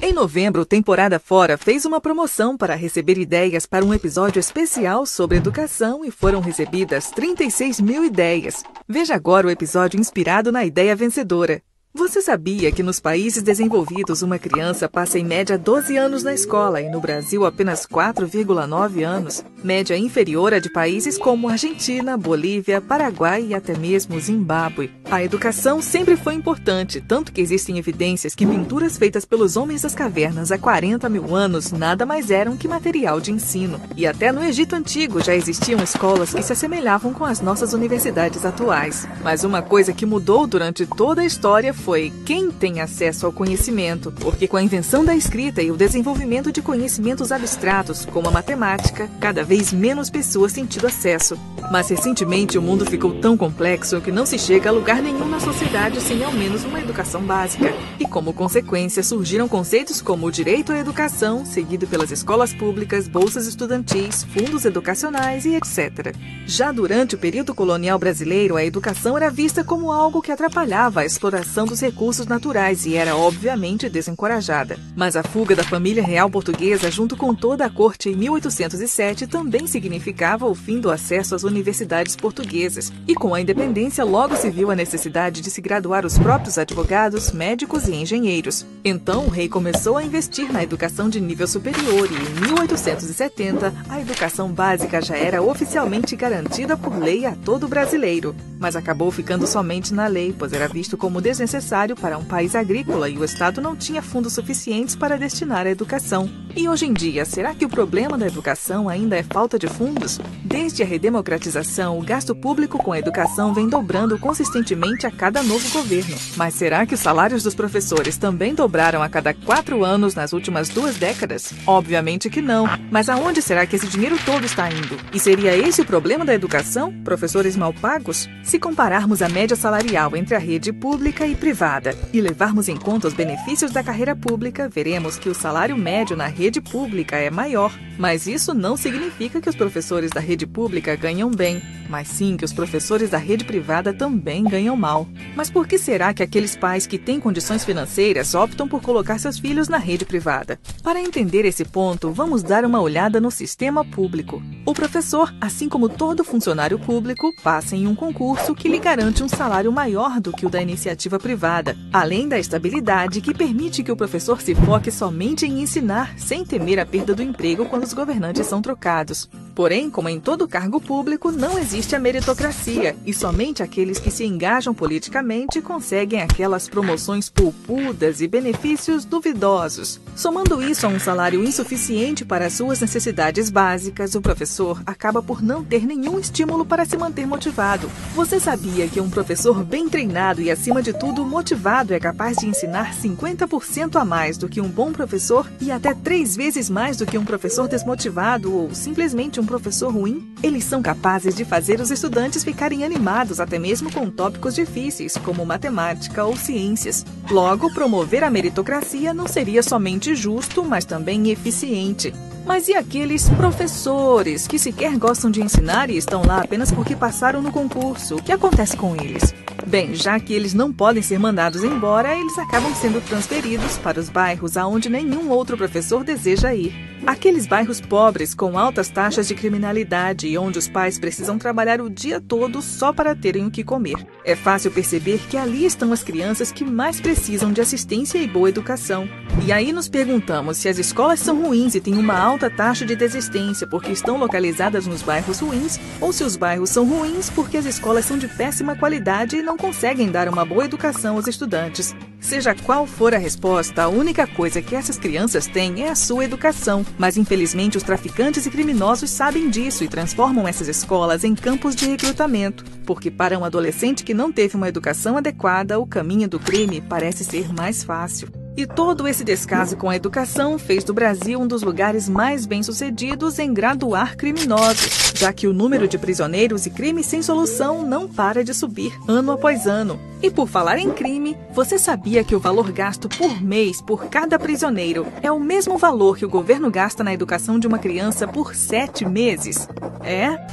Em novembro, Temporada Fora fez uma promoção para receber ideias para um episódio especial sobre educação e foram recebidas 36 mil ideias. Veja agora o episódio inspirado na ideia vencedora. Você sabia que nos países desenvolvidos uma criança passa em média 12 anos na escola e no Brasil apenas 4,9 anos? Média inferior à de países como Argentina, Bolívia, Paraguai e até mesmo Zimbábue. A educação sempre foi importante, tanto que existem evidências que pinturas feitas pelos homens das cavernas há 40 mil anos nada mais eram que material de ensino. E até no Egito Antigo já existiam escolas que se assemelhavam com as nossas universidades atuais. Mas uma coisa que mudou durante toda a história foi quem tem acesso ao conhecimento, porque com a invenção da escrita e o desenvolvimento de conhecimentos abstratos, como a matemática, cada vez menos pessoas têm tido acesso. Mas recentemente o mundo ficou tão complexo que não se chega a lugar nenhum na sociedade sem ao menos uma educação básica. E como consequência surgiram conceitos como o direito à educação, seguido pelas escolas públicas, bolsas estudantis, fundos educacionais e etc. Já durante o período colonial brasileiro, a educação era vista como algo que atrapalhava a exploração dos recursos naturais e era obviamente desencorajada. Mas a fuga da família real portuguesa junto com toda a corte em 1807 também significava o fim do acesso às universidades portuguesas. E com a independência logo se viu a necessidade de se graduar os próprios advogados, médicos e engenheiros. Então o rei começou a investir na educação de nível superior e em 1870 a educação básica já era oficialmente garantida por lei a todo brasileiro. Mas acabou ficando somente na lei, pois era visto como desnecessário para um país agrícola e o Estado não tinha fundos suficientes para destinar à educação. E hoje em dia, será que o problema da educação ainda é falta de fundos? Desde a redemocratização, o gasto público com a educação vem dobrando consistentemente a cada novo governo. Mas será que os salários dos professores também dobraram a cada 4 anos nas últimas 2 décadas? Obviamente que não. Mas aonde será que esse dinheiro todo está indo? E seria esse o problema da educação? Professores mal pagos? Se compararmos a média salarial entre a rede pública e privada e levarmos em conta os benefícios da carreira pública, veremos que o salário médio na rede pública é maior. Mas isso não significa que os professores da rede pública ganham bem, mas sim que os professores da rede privada também ganham mal. Mas por que será que aqueles pais que têm condições financeiras optam por colocar seus filhos na rede privada? Para entender esse ponto, vamos dar uma olhada no sistema público. O professor, assim como todo funcionário público, passa em um concurso que lhe garante um salário maior do que o da iniciativa privada, além da estabilidade que permite que o professor se foque somente em ensinar, sem temer a perda do emprego quando os governantes são trocados. Porém, como em todo cargo público, não existe a meritocracia e somente aqueles que se engajam politicamente conseguem aquelas promoções poupudas e benefícios duvidosos. Somando isso a um salário insuficiente para as suas necessidades básicas, o professor acaba por não ter nenhum estímulo para se manter motivado. Você sabia que um professor bem treinado e, acima de tudo, motivado é capaz de ensinar 50% a mais do que um bom professor e até 3 vezes mais do que um professor desmotivado ou simplesmente um professor ruim? Eles são capazes de fazer os estudantes ficarem animados até mesmo com tópicos difíceis, como matemática ou ciências. Logo, promover a meritocracia não seria somente justo, mas também eficiente. Mas e aqueles professores que sequer gostam de ensinar e estão lá apenas porque passaram no concurso? O que acontece com eles? Bem, já que eles não podem ser mandados embora, eles acabam sendo transferidos para os bairros aonde nenhum outro professor deseja ir. Aqueles bairros pobres com altas taxas de criminalidade e onde os pais precisam trabalhar o dia todo só para terem o que comer. É fácil perceber que ali estão as crianças que mais precisam de assistência e boa educação. E aí nos perguntamos se as escolas são ruins e têm uma alta taxa de desistência porque estão localizadas nos bairros ruins, ou se os bairros são ruins porque as escolas são de péssima qualidade e não conseguem dar uma boa educação aos estudantes. Seja qual for a resposta, a única coisa que essas crianças têm é a sua educação. Mas infelizmente os traficantes e criminosos sabem disso e transformam essas escolas em campos de recrutamento. Porque para um adolescente que não teve uma educação adequada, o caminho do crime parece ser mais fácil. E todo esse descaso com a educação fez do Brasil um dos lugares mais bem-sucedidos em graduar criminosos, já que o número de prisioneiros e crimes sem solução não para de subir ano após ano. E por falar em crime, você sabia que o valor gasto por mês por cada prisioneiro é o mesmo valor que o governo gasta na educação de uma criança por 7 meses?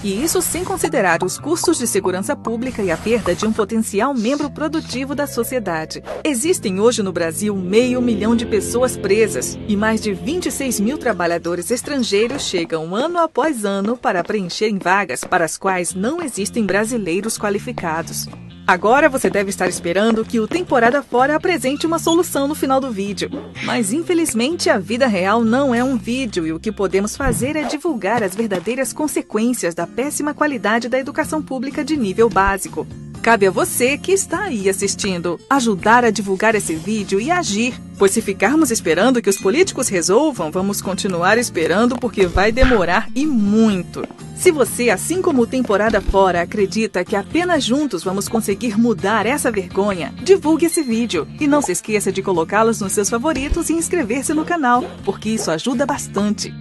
E isso sem considerar os custos de segurança pública e a perda de um potencial membro produtivo da sociedade. Existem hoje no Brasil 500 mil de pessoas presas e mais de 26 mil trabalhadores estrangeiros chegam ano após ano para preencherem vagas para as quais não existem brasileiros qualificados. Agora você deve estar esperando que o Temporada Fora apresente uma solução no final do vídeo. Mas infelizmente a vida real não é um vídeo e o que podemos fazer é divulgar as verdadeiras consequências da péssima qualidade da educação pública de nível básico. Cabe a você que está aí assistindo ajudar a divulgar esse vídeo e agir, pois se ficarmos esperando que os políticos resolvam, vamos continuar esperando porque vai demorar e muito. Se você, assim como o Temporada Fora, acredita que apenas juntos vamos conseguir mudar essa vergonha, divulgue esse vídeo e não se esqueça de colocá-los nos seus favoritos e inscrever-se no canal, porque isso ajuda bastante.